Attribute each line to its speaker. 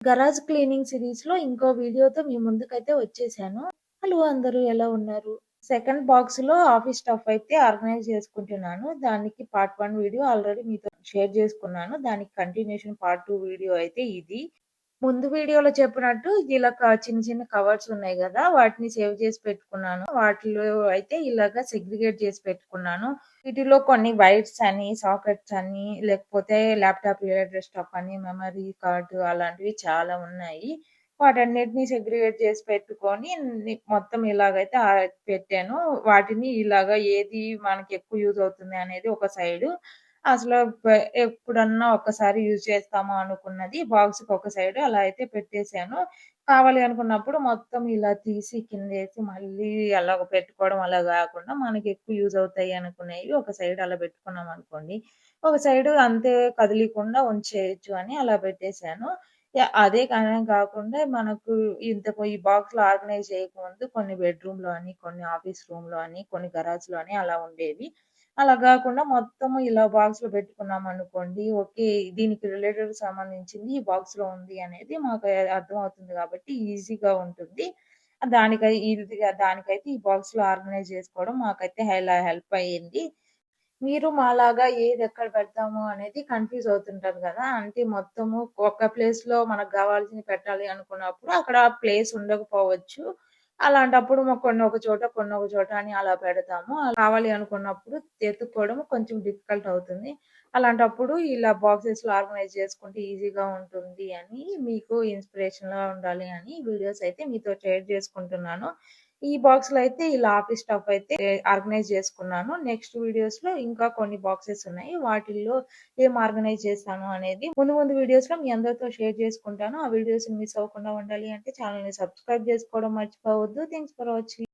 Speaker 1: Garage cleaning సిరీస్‌లో ఇంకో వీడియోతో మీ ముందుకైతే వచ్చేసాను. హలో! అందరూ ఎలా ఉన్నారు? సెకండ్ బాక్స్‌లో ఆఫీస్ స్టఫ్ అయితే ఆర్గనైజ్ చేసుకుంటున్నాను. దానికి పార్ట్ 1 వీడియో ఆల్రెడీ మీతో షేర్ చేసుకున్నాను. దానికి కంటిన్యూషన్ పార్ట్ 2 వీడియో అయితే ఇది. ముందు వీడియోలో చెప్పినట్టు ఇలా చిన్న చిన్న కవర్స్ ఉన్నాయి గదా! వాటిని సేవ్ చేసి పెట్టుకున్నాను. వాటిలో అయితే ఇలాగ సెగ్రిగేట్ చేసి పెట్టుకున్నాను. వీటిలో కొన్ని వైర్స్ అని, సాకెట్స్ అని, లేకపోతే ల్యాప్‌టాప్ రిలేటెడ్ స్టఫ్ అని, మెమరీ కార్డ్ అలాంటివి చాలా ఉన్నాయి. వాటన్నిటిని సెగ్రిగేట్ చేసి పెట్టుకొని మొత్తం ఇలాగైతే పెట్టాను. వాటిని ఇలాగ ఏది మనకి ఎక్కువ యూజ్ అవుతుంది అనేది ఒక సైడు, అసలు ఎప్పుడన్నా ఒక్కసారి యూజ్ చేస్తాము అనుకున్నది బాక్స్‌కి ఒక సైడ్ అలా అయితే పెట్టేసాను. కావాలి అనుకున్నప్పుడు మొత్తం ఇలా తీసి కిందేసి మళ్ళీ అలాగ పెట్టుకోవడం అలా గాకుండా మనకి ఎక్కువ యూజ్ అవుతాయి అనుకునేవి ఒక సైడ్ అలా పెట్టుకున్నామనుకోండి. ఒక సైడు అంతే కదలీకుండా ఉంచేయొచ్చు అని అలా పెట్టేసాను. అదే కాని కాకుండా మనకు ఈ బాక్స్‌లో ఆర్గనైజ్ చేయకముందు కొన్ని బెడ్‌రూమ్‌లో అని, కొన్ని ఆఫీస్ రూమ్‌లో అని, కొన్ని గరాజ్‌లో అని అలా ఉండేవి. అలా గాకుండా మొత్తము ఇలా బాక్స్‌లో పెట్టుకున్నామనుకోండి. ఓకే. దీనికి రిలేటెడ్ సంబంధించింది ఈ బాక్స్‌లో ఉంది అనేది మాకు అర్థమవుతుంది గాబట్టి ఈజీగా ఉంటుంది. దానికైతే ఈ బాక్స్‌లో ఆర్గనైజ్ చేసుకోవడం మాకైతే హెల్ప్ అయ్యింది. మీరు మాలాగా ఏదెక్కడ పెడతాము అనేది కన్‌ఫ్యూజ్ అవుతుంటారు గదా! అంటే మొత్తము ఒక ప్లేస్‌లో మనకు గావాల్సినవి పెట్టాలి అనుకున్నప్పుడు అక్కడ ప్లేస్ ఉండకపోవచ్చు. అలాంటప్పుడు కొన్ని ఒక చోట, కొన్ని ఒక చోట అని అలా పెడతాము. అలా కావాలి అనుకున్నప్పుడు ఎతుక్కోవడం కొంచెం డిఫికల్ట్ అవుతుంది. అలాంటప్పుడు ఇలా బాక్సెస్‌లో ఆర్గనైజ్ చేసుకుంటే ఈజీగా ఉంటుంది అని మీకు ఇన్‌స్పిరేషన్‌లా ఉండాలి అని వీడియోస్ అయితే మీతో షేర్ చేసుకుంటున్నాను. ఈ బాక్స్‌లో అయితే ఇలా ఆఫీస్ స్టఫ్ అయితే ఆర్గనైజ్ చేసుకున్నాను. నెక్స్ట్ వీడియోస్‌లో ఇంకా కొన్ని బాక్సెస్ ఉన్నాయి. వాటిల్లో ఏం ఆర్గనైజ్ చేశాను అనేది ముందు ముందు వీడియోస్‌లో మీ అందరితో షేర్ చేసుకుంటాను. ఆ వీడియోస్‌ని మిస్ అవ్వకుండా ఉండాలి అంటే ఛానెల్‌ని సబ్స్క్రైబ్ చేసుకోవడం మర్చిపోవద్దు. Thanks for watching.